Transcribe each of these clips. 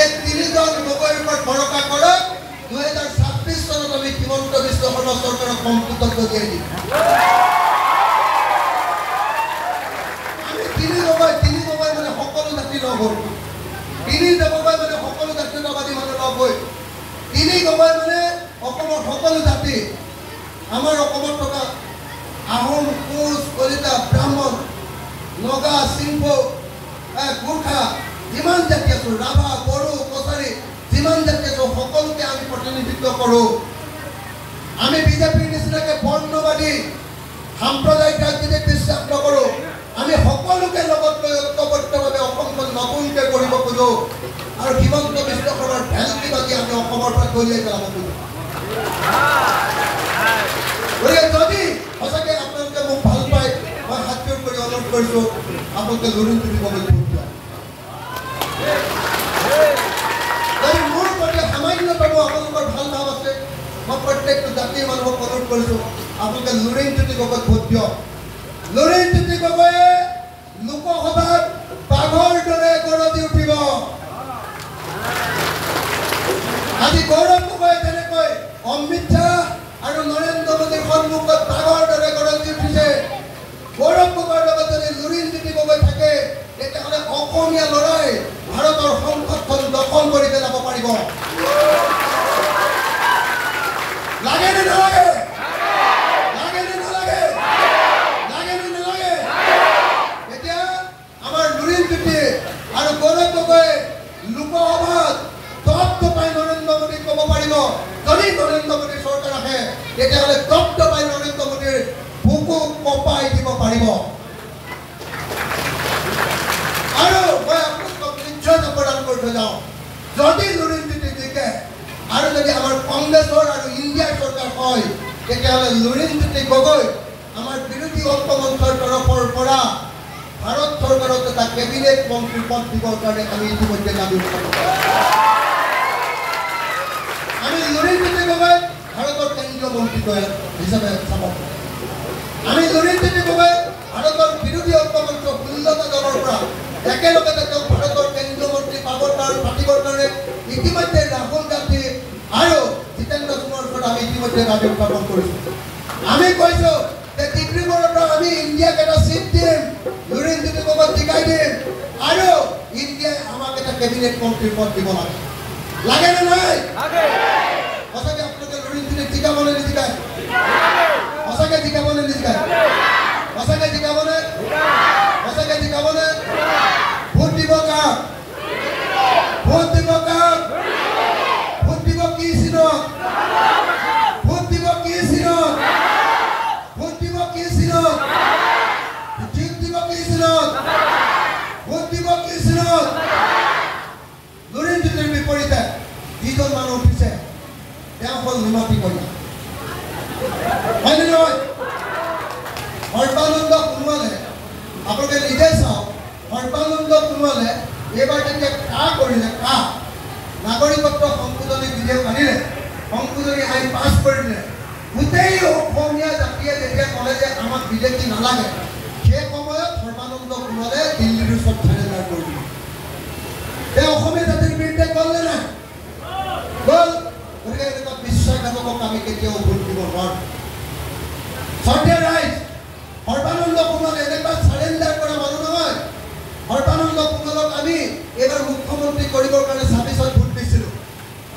এই তিনিজন গগৈৰ ওপৰত ভৰসা কৰক 2026 চনত আমি হিমন্ত বিশ্ব শৰ্মা চৰকাৰক সম্পূৰ্ণ দিয়াই দিম আমি তিনি গগৈ মানে সকলো জাতি লগ হ'ল তিনি গগৈ মানে সকলো জাতীয়তাবাদী মানুহ লগ হৈ তিনি গগৈ মানে অসমৰ সকলো জাতি আমাৰ অসমত থকা আহোম কোচ কলিতা ব্ৰাহ্মণ নগা সিংহ গোৰ্খা যিমান জাতি আছে ৰাভা বড়ো কছাৰী যিমান জাতি আছে সকলোকে আমি প্ৰতিনিধিত্ব কৰোঁ আমি বিজেপিৰ নিচিনাকৈ বৰ্ণবাদী সাম্প্ৰদায়িক ৰাজনীতিত বিশ্বাস নকৰোঁ আমি সকলোকে লগত লৈ ঐক্যবদ্ধভাৱে অসমখন নতুনকৈ কৰিব খোজোঁ আৰু হিমন্ত বিশ্ব শৰ্মাৰ ভেলকি বাজি আমি অসমৰ পৰা কঢ়িয়াই পেলাব খোজোঁ গতিকে যদি সঁচাকৈ আপোনালোকে মোক ভাল পায় মই হাতযোৰ কৰি অনুৰোধ কৰিছোঁ আপোনালোকে লুৰিণ তুলি গগৈক ভোট দিয়ক যদি মোৰ প্ৰতি সামান্যতম আপোনালোকৰ ভাল ভাৱ আছে মই প্ৰত্যেকটো জাতিৰ মানুহক অনুৰোধ কৰিছোঁ আপোনালোকে লুৰিণ তুলি গগৈক ভোট দিয়ক লুৰিণ তুলি গগৈয়ে লোকসভাত বাঘৰ দৰে গৰজি উঠিব আজি গৌৰৱ গগৈয়ে যেনেকৈ অমিত শ্বাহ আৰু নৰেন্দ্ৰ মোদীৰ সন্মুখত বাঘৰ দৰে গৰজি উঠিছে গৌৰৱ গগৈৰ লগত যদি লুৰিণ তুলি গগৈ থাকে তেতিয়াহ'লে অসমীয়া ল'ৰাই ভাৰতৰ সংসদখন দখল কৰি পেলাব পাৰিব লাগে নে নালাগে লাগে নে নালাগে লাগে নে নালাগে এতিয়া আমাৰ লুৰিণ তুলি আৰু গৌৰৱ গগৈ লোকসভাত দপদপাই নৰেন্দ্ৰ মোদীক ক'ব পাৰিব যদি নৰেন্দ্ৰ মোদীৰ চৰকাৰ আহে তেতিয়াহ'লে দপদপাই নৰেন্দ্ৰ মোদীৰ বুকু কঁপাই দিব পাৰিব আৰু মই আপোনালোকক নিশ্চয়তা প্ৰদান কৰি থৈ যাওঁ যদি লুৰিণ তুলি জিকে আৰু যদি আমাৰ কংগ্ৰেছৰ আৰু ইণ্ডিয়াৰ চৰকাৰ হয় তেতিয়াহ'লে লুৰিণ তুলি গগৈ আমাৰ বিৰোধী ঐক্য মঞ্চৰ তৰফৰ পৰা ভাৰত চৰকাৰত এটা কেবিনেট মন্ত্ৰী পদ দিবৰ কাৰণে আমি ইতিমধ্যে দাবী কৰিছোঁ আমি লুৰিণ তুলি গগৈ ভাৰতৰ কেন্দ্ৰীয় মন্ত্ৰী হিচাপে চাব আমি লুৰিণ তুলি গগৈ ভাৰতৰ বিৰোধী ঐক্য মঞ্চ 16টা দলৰ পৰা একেলগে তেওঁক ভাৰতৰ কেন্দ্ৰীয় মন্ত্ৰী পাতিবৰ কাৰণে ইতিমধ্যে ৰাহুল গান্ধী আৰু জিতেন্দ্ৰ সিঙৰ ওপৰত আমি ইতিমধ্যে দাবী উত্থাপন কৰিছোঁ আমি কৈছোঁ যে ডিব্ৰুগড়ৰ পৰা আমি ইণ্ডিয়াক এটা চিট দিম লুৰিণ তুলি গগৈক জিকাই দিম আৰু ইণ্ডিয়াই আমাক এটা কেবিনেট মন্ত্ৰীৰ পদ দিব লাগে নে নাই সঁচাকৈ আপোনালোকে লুৰিণ তুলিক জিকাব নে নিজিকায় সঁচাকৈ জিকাব নে নিজিকায় সঁচাকৈ জিকাবনে সঁচাকৈ জিকাবনে ভোট দিব কাক ভোট দিব কাক ভোট দিব কি চিনত ভোট দিব কি চিনত ভোট দিব কি চিনত ভোট দিব কি চিনত ভোট দিব কি চিনত লুৰিণ তুলিৰ বিপৰীতে যিজন মানুহ উঠিছে তেওঁ হ'ল নিমাতী কন্যা হয়নে নহয় সৰ্বানন্দ সোণোৱালে আপোনালোকে নিজে চাওক সৰ্বানন্দ সোণোৱালে এইবাৰ যেতিয়া কৰিলে নাগৰিকত্ব সংশোধনী বিধেয়ক আনিলে সংশোধনী আইন পাছ কৰিলে গোটেই অসমীয়া জাতিয়ে যেতিয়া ক'লে যে আমাক বিদেশী নালাগে সেই সময়ত সৰ্বানন্দ সোণোৱালে দিল্লীৰ ওচৰত চাৰেণ্ডাৰ কৰি দিলে তেওঁ অসমীয়া জাতিৰ বিৰুদ্ধে গ'ল নে নাই গ'ল গতিকে এনেকুৱা বিশ্বাসঘাতকক আমি কেতিয়াও ভোট দিব নোৱাৰোঁ সৰ্থিয়া ৰাইজ সৰ্বানন্দ সোণোৱাল এনেকুৱা চাৰেণ্ডাৰ কৰা মানুহ নহয় সৰ্বানন্দ সোণোৱালক আমি এইবাৰ মুখ্যমন্ত্ৰী কৰিবৰ কাৰণে 26ত ভোট দিছিলোঁ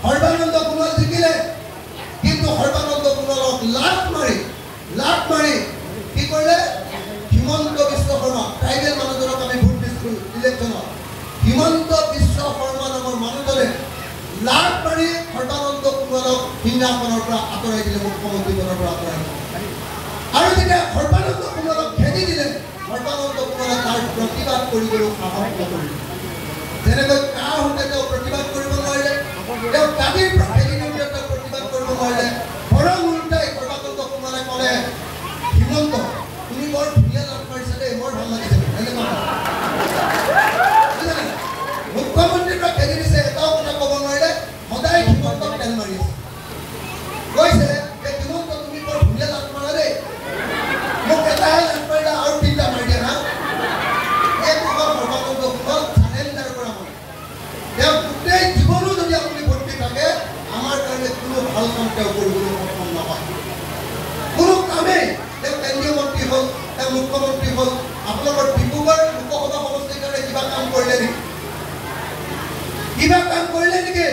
সৰ্বানন্দ সোণোৱাল জিকিলে কিন্তু সৰ্বানন্দ সোণোৱালক লাট মাৰি কি কৰিলে হিমন্ত বিশ্ব শৰ্মা ট্ৰাইবেল মানুহজনক আমি ভোট দিছিলোঁ ইলেকশ্যনত হিমন্ত বিশ্ব শৰ্মা নামৰ মানুহজনে লাট মাৰি সৰ্বানন্দ সোণোৱালক সিংহাসনৰ পৰা আঁতৰাই দিলে মুখ্যমন্ত্ৰী পদৰ পৰা আঁতৰাই দিলে আৰু যেতিয়া সৰ্বানন্দ সোণোৱালক খেদি দিলে সৰ্বানন্দ সোণোৱালে তাৰ প্ৰতিবাদ কৰিবলৈ সাহস নকৰিলে যেনেকৈ কাহঁতে তেওঁ প্ৰতিবাদ কৰিব নোৱাৰিলে তেওঁ দাবীৰ পৰা খেদি দিওঁতে তেওঁ প্ৰতিবাদ কৰিব নোৱাৰিলে বৰং উল্টাই সৰ্বানন্দ সোণোৱালে ক'লে হিমন্ত তুমি বৰ ধুনীয়া লাভ কৰিছা দেই বৰ ভাল লাগিছে মুখ্যমন্ত্ৰীৰ পৰা খেদি দিছে এটাও কথা ক'ব নোৱাৰিলে সদায় হিমন্তক তেল মাৰি আছে কৈছে যে হিমন্ত তুমি বৰ ধুনীয়া লাভ কৰা দেই মোক এটাহে লাভ কৰিলে আৰু 3টা মাৰি দিয়া না এই সৰ্বানন্দ সোণোৱাল চাৰেণ্ডাৰ কৰা মানুহ কিবা কাম কৰিলে নেকি?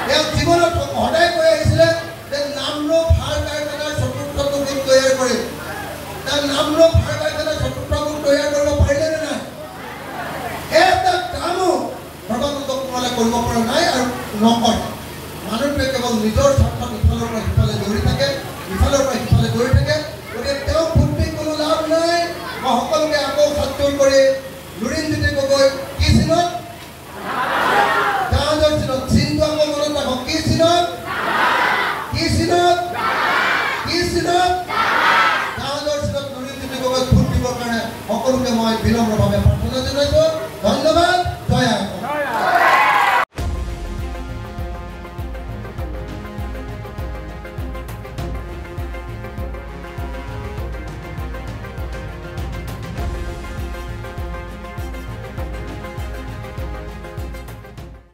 তেওঁ জীৱনত সদায় কৈ আহিছিলে যে নামৰূপ সাৰ কাৰখানাৰ চতুৰ্থটো গোট তৈয়াৰ কৰিম। তাৰ নামৰূপ সাৰ কাৰখানাৰ চতুৰ্থ গোট তৈয়াৰ কৰিব পাৰিলে নে নাই? এটা কামো সৰ্বানন্দ সোণোৱালে কৰিব পৰা নাই আৰু নকৰে। মানুহটোৱে কেৱল নিজৰ